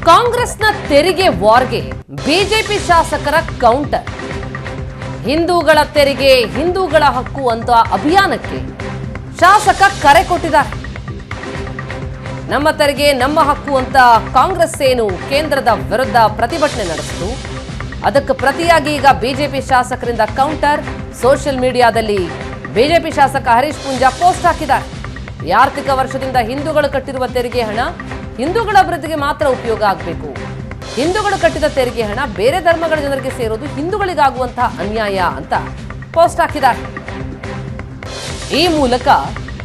ಕಾಂಗ್ರೆಸ್ನ ತೆರಿಗೆ ವಾರ್ಗೆ ಬಿಜೆಪಿ ಶಾಸಕರ ಕೌಂಟರ್. ಹಿಂದೂಗಳ ತೆರಿಗೆ ಹಿಂದೂಗಳ ಹಕ್ಕು ಅಂತ ಅಭಿಯಾನಕ್ಕೆ ಶಾಸಕ ಕರೆ ಕೊಟ್ಟಿದ್ದಾರೆ. ನಮ್ಮ ತೆರಿಗೆ ನಮ್ಮ ಹಕ್ಕು ಅಂತ ಕಾಂಗ್ರೆಸ್ ಏನು ಕೇಂದ್ರದ ವಿರುದ್ಧ ಪ್ರತಿಭಟನೆ ನಡೆಸಿತು. ಅದಕ್ಕೆ ಪ್ರತಿಯಾಗಿ ಈಗ ಬಿಜೆಪಿ ಶಾಸಕರಿಂದ ಕೌಂಟರ್. ಸೋಷಿಯಲ್ ಮೀಡಿಯಾದಲ್ಲಿ ಬಿಜೆಪಿ ಶಾಸಕ ಹರೀಶ್ ಪೂಂಜಾ ಪೋಸ್ಟ್ ಹಾಕಿದ್ದಾರೆ. ಈ ಆರ್ಥಿಕ ವರ್ಷದಿಂದ ಹಿಂದೂಗಳು ಕಟ್ಟಿರುವ ತೆರಿಗೆ ಹಣ ಹಿಂದೂಗಳ ಅಭಿವೃದ್ಧಿಗೆ ಮಾತ್ರ ಉಪಯೋಗ ಆಗಬೇಕು. ಹಿಂದೂಗಳು ಕಟ್ಟಿದ ತೆರಿಗೆ ಹಣ ಬೇರೆ ಧರ್ಮಗಳ ಜನರಿಗೆ ಸೇರೋದು ಹಿಂದೂಗಳಿಗಾಗುವಂತಹ ಅನ್ಯಾಯ ಅಂತ ಪೋಸ್ಟ್ ಹಾಕಿದ್ದಾರೆ. ಈ ಮೂಲಕ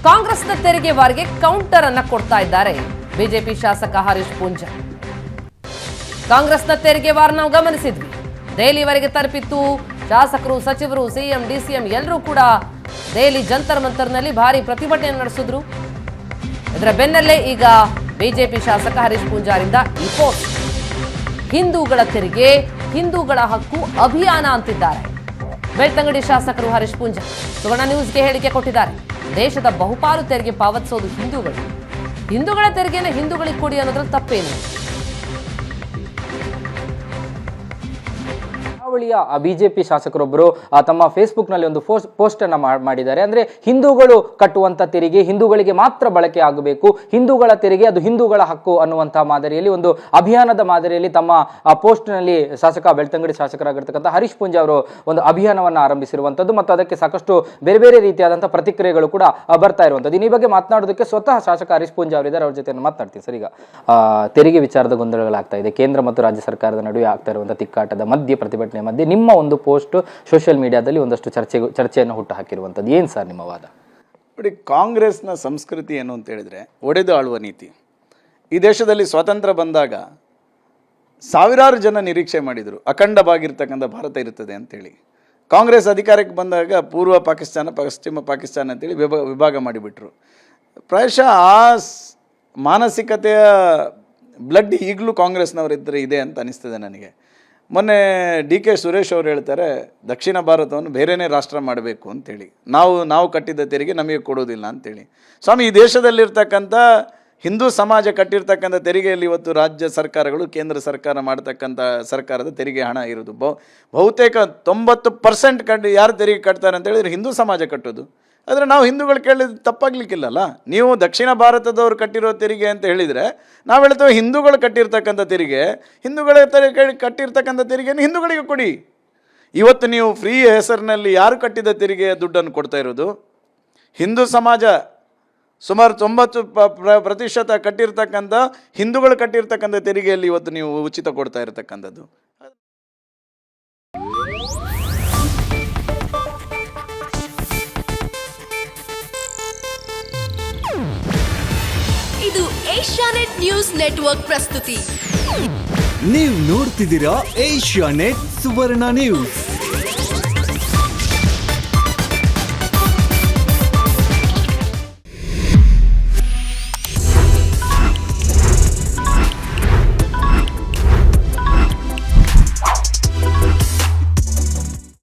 ಕಾಂಗ್ರೆಸ್ನ ತೆರಿಗೆ ವಾರಿಗೆ ಕೌಂಟರ್ ಅನ್ನ ಕೊಡ್ತಾ ಇದ್ದಾರೆ ಬಿಜೆಪಿ ಶಾಸಕ ಹರೀಶ್ ಪೂಂಜಾ. ಕಾಂಗ್ರೆಸ್ನ ತೆರಿಗೆ ವಾರ ನಾವು ಗಮನಿಸಿದ್ವಿ. ದೆಹಲಿವರೆಗೆ ತಲುಪಿತ್ತು. ಶಾಸಕರು, ಸಚಿವರು, ಸಿಎಂ, ಡಿಸಿಎಂ ಎಲ್ಲರೂ ಕೂಡ ದೆಹಲಿ ಜಂತರ್ ಮಂತರ್ನಲ್ಲಿ ಭಾರಿ ಪ್ರತಿಭಟನೆ ನಡೆಸಿದ್ರು. ಇದರ ಬೆನ್ನಲ್ಲೇ ಈಗ ಬಿಜೆಪಿ ಶಾಸಕ ಹರೀಶ್ ಪೂಂಜಾರಿಂದ ಈ ಪೋಸ್ಟ್. ಹಿಂದೂಗಳ ತೆರಿಗೆ ಹಿಂದೂಗಳ ಹಕ್ಕು ಅಭಿಯಾನ ಅಂತಿದ್ದಾರೆ ಬೆಳ್ತಂಗಡಿ ಶಾಸಕರು ಹರೀಶ್ ಪೂಂಜಾ. ಸುವರ್ಣ ನ್ಯೂಸ್ಗೆ ಹೇಳಿಕೆ ಕೊಟ್ಟಿದ್ದಾರೆ. ದೇಶದ ಬಹುಪಾಲು ತೆರಿಗೆ ಪಾವತಿಸೋದು ಹಿಂದೂಗಳು. ಹಿಂದೂಗಳ ತೆರಿಗೆಯನ್ನು ಹಿಂದೂಗಳಿಗೆ ಕೊಡಿ ಅನ್ನೋದ್ರಲ್ಲಿ ತಪ್ಪೇನು? ಬಿಜೆಪಿ ಶಾಸಕರೊಬ್ಬರು ತಮ್ಮ ಫೇಸ್ಬುಕ್ ನಲ್ಲಿ ಒಂದು ಪೋಸ್ಟ್ ಅನ್ನ ಮಾಡಿದ್ದಾರೆ. ಅಂದ್ರೆ ಹಿಂದೂಗಳು ಕಟ್ಟುವಂತ ತೆರಿಗೆ ಹಿಂದೂಗಳಿಗೆ ಮಾತ್ರ ಬಳಕೆ ಆಗಬೇಕು, ಹಿಂದೂಗಳ ತೆರಿಗೆ ಅದು ಹಿಂದೂಗಳ ಹಕ್ಕು ಅನ್ನುವಂತಹ ಮಾದರಿಯಲ್ಲಿ ಒಂದು ಅಭಿಯಾನದ ಮಾದರಿಯಲ್ಲಿ ತಮ್ಮ ಪೋಸ್ಟ್ ನಲ್ಲಿ ಬೆಳ್ತಂಗಡಿ ಶಾಸಕರಾಗಿರ್ತಕ್ಕಂಥ ಹರೀಶ್ ಪೂಂಜಾ ಅವರು ಒಂದು ಅಭಿಯಾನವನ್ನ ಆರಂಭಿಸಿರುವಂತದ್ದು ಮತ್ತು ಅದಕ್ಕೆ ಸಾಕಷ್ಟು ಬೇರೆ ಬೇರೆ ರೀತಿಯಾದಂತಹ ಪ್ರತಿಕ್ರಿಯೆಗಳು ಕೂಡ ಬರ್ತಾ ಇರುವಂತದ್ದು. ಈ ಬಗ್ಗೆ ಮಾತನಾಡೋದಕ್ಕೆ ಸ್ವತಃ ಶಾಸಕ ಹರೀಶ್ ಪೂಂಜಾ ಅವರಿದ್ದಾರೆ. ಅವ್ರ ಜೊತೆ ಮಾತನಾಡ್ತೀನಿ ಸರ್. ಈಗ ತೆರಿಗೆ ವಿಚಾರದ ಗೊಂದಲಗಳಾಗ್ತಾ ಇದೆ. ಕೇಂದ್ರ ಮತ್ತು ರಾಜ್ಯ ಸರ್ಕಾರದ ನಡುವೆ ಆಗ್ತಾ ಇರುವಂತಹ ತಿಕ್ಕಾಟದ ಮಧ್ಯೆ ಪ್ರತಿಭಟನೆ ಮಧ್ಯೆ ನಿಮ್ಮ ಒಂದು ಪೋಸ್ಟ್ ಸೋಷಿಯಲ್ ಮೀಡಿಯಾದಲ್ಲಿ ಒಂದಷ್ಟು ಚರ್ಚೆಯನ್ನು ಹುಟ್ಟು ಹಾಕಿರುವಂಥದ್ದು ಏನು ಸರ್ ನಿಮ್ಮ ವಾದ? ನೋಡಿ, ಕಾಂಗ್ರೆಸ್ನ ಸಂಸ್ಕೃತಿ ಏನು ಅಂತ ಹೇಳಿದ್ರೆ ಒಡೆದು ಆಳುವ ನೀತಿ. ಈ ದೇಶದಲ್ಲಿ ಸ್ವಾತಂತ್ರ್ಯ ಬಂದಾಗ ಸಾವಿರಾರು ಜನ ನಿರೀಕ್ಷೆ ಮಾಡಿದರು ಅಖಂಡವಾಗಿರ್ತಕ್ಕಂಥ ಭಾರತ ಇರ್ತದೆ ಅಂತೇಳಿ. ಕಾಂಗ್ರೆಸ್ ಅಧಿಕಾರಕ್ಕೆ ಬಂದಾಗ ಪೂರ್ವ ಪಾಕಿಸ್ತಾನ, ಪಶ್ಚಿಮ ಪಾಕಿಸ್ತಾನ ಅಂತೇಳಿ ವಿಭಾಗ ಮಾಡಿಬಿಟ್ರು. ಪ್ರಾಯಶಃ ಆ ಮಾನಸಿಕತೆಯ ಬ್ಲಡ್ ಈಗಲೂ ಕಾಂಗ್ರೆಸ್ನವರಿದ್ದರೆ ಇದೆ ಅಂತ ಅನಿಸ್ತದೆ ನನಗೆ. ಮೊನ್ನೆ DK ಸುರೇಶ್ ಅವರು ಹೇಳ್ತಾರೆ ದಕ್ಷಿಣ ಭಾರತವನ್ನು ಬೇರೆಯೇ ರಾಷ್ಟ್ರ ಮಾಡಬೇಕು ಅಂತೇಳಿ, ನಾವು ಕಟ್ಟಿದ್ದ ತೆರಿಗೆ ನಮಗೆ ಕೊಡೋದಿಲ್ಲ ಅಂತೇಳಿ. ಸ್ವಾಮಿ, ಈ ದೇಶದಲ್ಲಿರ್ತಕ್ಕಂಥ ಹಿಂದೂ ಸಮಾಜ ಕಟ್ಟಿರ್ತಕ್ಕಂಥ ತೆರಿಗೆಯಲ್ಲಿ ಇವತ್ತು ರಾಜ್ಯ ಸರ್ಕಾರಗಳು, ಕೇಂದ್ರ ಸರ್ಕಾರ ಮಾಡ್ತಕ್ಕಂಥ ಸರ್ಕಾರದ ತೆರಿಗೆ ಹಣ ಇರೋದು ಬಹುತೇಕ 90% ಯಾರು ತೆರಿಗೆ ಕಟ್ತಾರೆ ಅಂತ ಹೇಳಿದ್ರೆ ಹಿಂದೂ ಸಮಾಜ ಕಟ್ಟೋದು. ಆದರೆ ನಾವು ಹಿಂದೂಗಳು ಕೇಳಿದ್ರೆ ತಪ್ಪಾಗ್ಲಿಕ್ಕಿಲ್ಲಲ್ಲ. ನೀವು ದಕ್ಷಿಣ ಭಾರತದವರು ಕಟ್ಟಿರೋ ತೆರಿಗೆ ಅಂತ ಹೇಳಿದರೆ ನಾವು ಹೇಳ್ತೇವೆ ಹಿಂದೂಗಳು ಕಟ್ಟಿರ್ತಕ್ಕಂಥ ತೆರಿಗೆ, ಹಿಂದೂಗಳ ಕಟ್ಟಿರ್ತಕ್ಕಂಥ ತೆರಿಗೆಯನ್ನು ಹಿಂದೂಗಳಿಗೆ ಕೊಡಿ. ಇವತ್ತು ನೀವು ಫ್ರೀ ಹೆಸರಿನಲ್ಲಿ ಯಾರು ಕಟ್ಟಿದ ತೆರಿಗೆಯ ದುಡ್ಡನ್ನು ಕೊಡ್ತಾ ಇರೋದು? ಹಿಂದೂ ಸಮಾಜ ಸುಮಾರು 90% ಕಟ್ಟಿರ್ತಕ್ಕಂಥ ಹಿಂದೂಗಳು ಕಟ್ಟಿರ್ತಕ್ಕಂಥ ತೆರಿಗೆಯಲ್ಲಿ ಇವತ್ತು ನೀವು ಉಚಿತ ಕೊಡ್ತಾ ಇರತಕ್ಕಂಥದ್ದು. ಇದು ಏಷ್ಯಾನೆಟ್ ನ್ಯೂಸ್ ನೆಟ್ವರ್ಕ್ ಪ್ರಸ್ತುತಿ. ನೀವು ನೋಡ್ತಿದ್ದೀರಾ ಏಷ್ಯಾನೆಟ್ ಸುವರ್ಣ ನ್ಯೂಸ್.